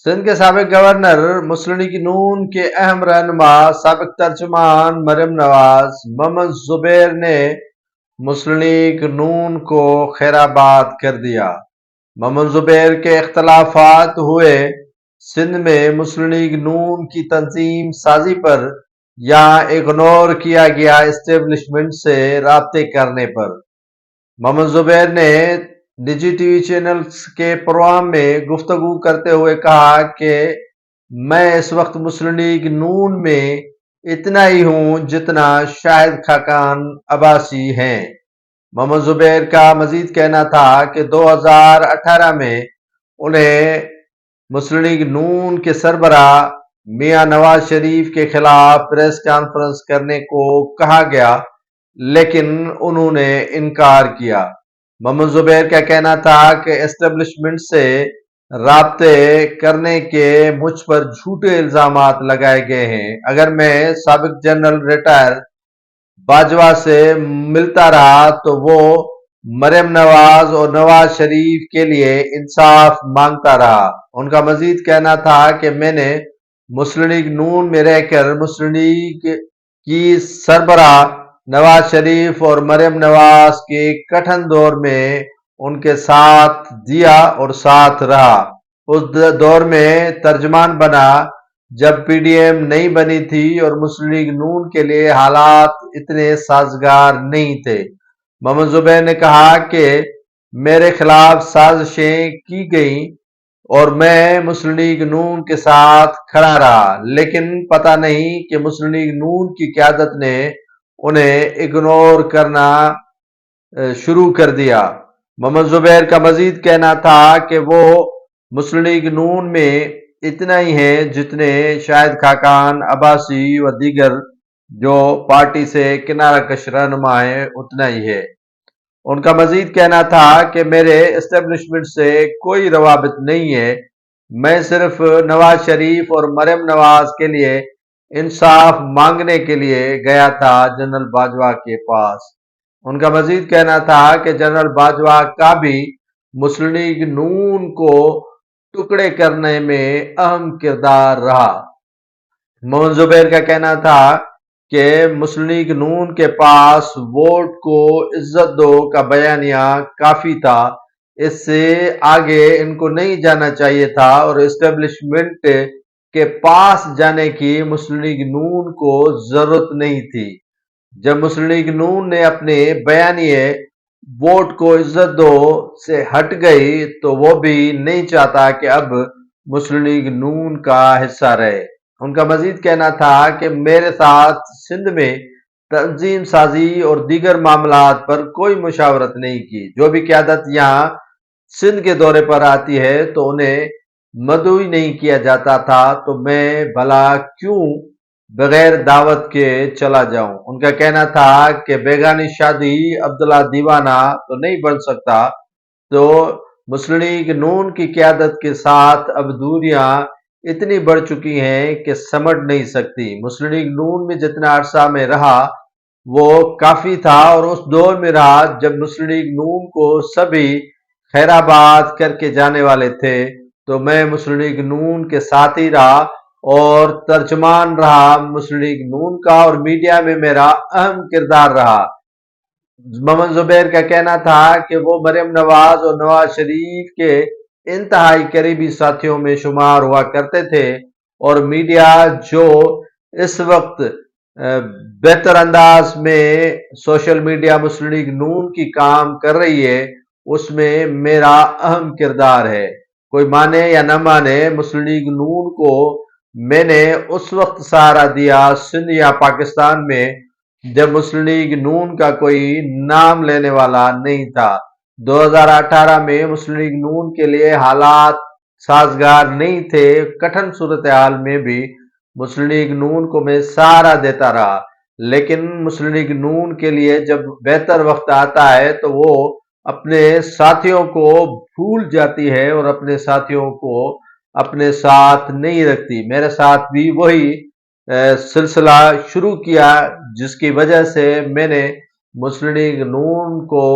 سندھ کے سابق گورنر مسلم لیگ نون کے اہم رہنما سابق ترجمان مریم نواز محمد زبیر نے مسلم لیگ نون کو خیرآباد کر دیا۔ محمد زبیر کے اختلافات ہوئے سندھ میں مسلم لیگ نون کی تنظیم سازی پر یا اگنور کیا گیا اسٹیبلشمنٹ سے رابطے کرنے پر۔ محمد زبیر نے نجی ٹی وی چینلز کے پروگرام میں گفتگو کرتے ہوئے کہا کہ میں اس وقت مسلم لیگ نون میں اتنا ہی ہوں جتنا شاہد خاقان عباسی ہیں۔ محمد زبیر کا مزید کہنا تھا کہ 2018 میں انہیں مسلم لیگ نون کے سربراہ میاں نواز شریف کے خلاف پریس کانفرنس کرنے کو کہا گیا لیکن انہوں نے انکار کیا۔ محمد زبیر کا کہنا تھا کہ اسٹیبلشمنٹ سے رابطے کرنے کے مجھ پر جھوٹے الزامات لگائے گئے ہیں۔ اگر میں سابق جنرل ریٹائر باجوہ سے ملتا رہا تو وہ مریم نواز اور نواز شریف کے لیے انصاف مانگتا رہا۔ ان کا مزید کہنا تھا کہ میں نے مسلم لیگ نون میں رہ کر مسلم لیگ کی سربراہ نواز شریف اور مریم نواز کے کٹھن دور میں ان کے ساتھ دیا اور ساتھ رہا۔ اس دور میں ترجمان بنا جب پی ڈی ایم نہیں بنی تھی اور مسلم لیگ نون کے لیے حالات اتنے سازگار نہیں تھے۔ محمد زبیر نے کہا کہ میرے خلاف سازشیں کی گئیں اور میں مسلم لیگ نون کے ساتھ کھڑا رہا لیکن پتہ نہیں کہ مسلم لیگ نون کی قیادت نے انہیں اگنور کرنا شروع کر دیا۔ محمد زبیر کا مزید کہنا تھا کہ وہ مسلم لیگ نون میں اتنا ہی ہیں جتنے شاہد خاقان عباسی و دیگر جو پارٹی سے کنارہ کش رہنما ہیں اتنا ہی ہے۔ ان کا مزید کہنا تھا کہ میرے اسٹیبلشمنٹ سے کوئی روابط نہیں ہے، میں صرف نواز شریف اور مریم نواز کے لیے انصاف مانگنے کے لیے گیا تھا جنرل باجوہ کے پاس۔ ان کا مزید کہنا تھا کہ جنرل باجوہ کا بھی مسلم لیگ نون کو ٹکڑے کرنے میں اہم کردار رہا۔ محمد زبیر کا کہنا تھا کہ مسلم لیگ نون کے پاس ووٹ کو عزت دو کا بیانیہ کافی تھا، اس سے آگے ان کو نہیں جانا چاہیے تھا اور اسٹیبلشمنٹ کے پاس جانے کی مسلم لیگ نون کو ضرورت نہیں تھی۔ جب مسلم لیگ نون نے اپنے بیانیے ووٹ کو عزت دو سے ہٹ گئی تو وہ بھی نہیں چاہتا کہ اب مسلم لیگ نون کا حصہ رہے۔ ان کا مزید کہنا تھا کہ میرے ساتھ سندھ میں تنظیم سازی اور دیگر معاملات پر کوئی مشاورت نہیں کی۔ جو بھی قیادت یہاں سندھ کے دورے پر آتی ہے تو انہیں مدعو ہی نہیں کیا جاتا تھا، تو میں بھلا کیوں بغیر دعوت کے چلا جاؤں۔ ان کا کہنا تھا کہ بیگانی شادی عبداللہ دیوانہ تو نہیں بن سکتا، تو مسلم لیگ نون کی قیادت کے ساتھ اب دوریاں اتنی بڑھ چکی ہیں کہ سمٹ نہیں سکتی۔ مسلم لیگ نون میں جتنا عرصہ میں رہا وہ کافی تھا اور اس دور میں رہا جب مسلم لیگ نون کو سبھی خیرآباد کر کے جانے والے تھے، تو میں مسلم لیگ نون کے ساتھ ہی رہا اور ترجمان رہا مسلم لیگ نون کا اور میڈیا میں میرا اہم کردار رہا۔ محمد زبیر کا کہنا تھا کہ وہ مریم نواز اور نواز شریف کے انتہائی قریبی ساتھیوں میں شمار ہوا کرتے تھے اور میڈیا جو اس وقت بہتر انداز میں سوشل میڈیا مسلم لیگ نون کی کام کر رہی ہے اس میں میرا اہم کردار ہے۔ کوئی مانے یا نہ مانے مسلم لیگ نون کو میں نے اس وقت سہارا دیا سندھ یا پاکستان میں جب مسلم لیگ نون کا کوئی نام لینے والا نہیں تھا۔ 2018 میں مسلم لیگ نون کے لیے حالات سازگار نہیں تھے، کٹھن صورتحال میں بھی مسلم لیگ نون کو میں سہارا دیتا رہا، لیکن مسلم لیگ نون کے لیے جب بہتر وقت آتا ہے تو وہ اپنے ساتھیوں کو بھول جاتی ہے اور اپنے ساتھیوں کو اپنے ساتھ نہیں رکھتی۔ میرے ساتھ بھی وہی سلسلہ شروع کیا جس کی وجہ سے میں نے مسلم لیگ نون کو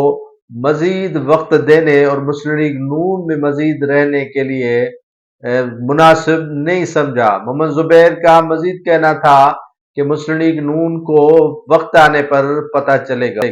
مزید وقت دینے اور مسلم لیگ نون میں مزید رہنے کے لیے مناسب نہیں سمجھا۔ محمد زبیر کا مزید کہنا تھا کہ مسلم لیگ نون کو وقت آنے پر پتہ چلے گا۔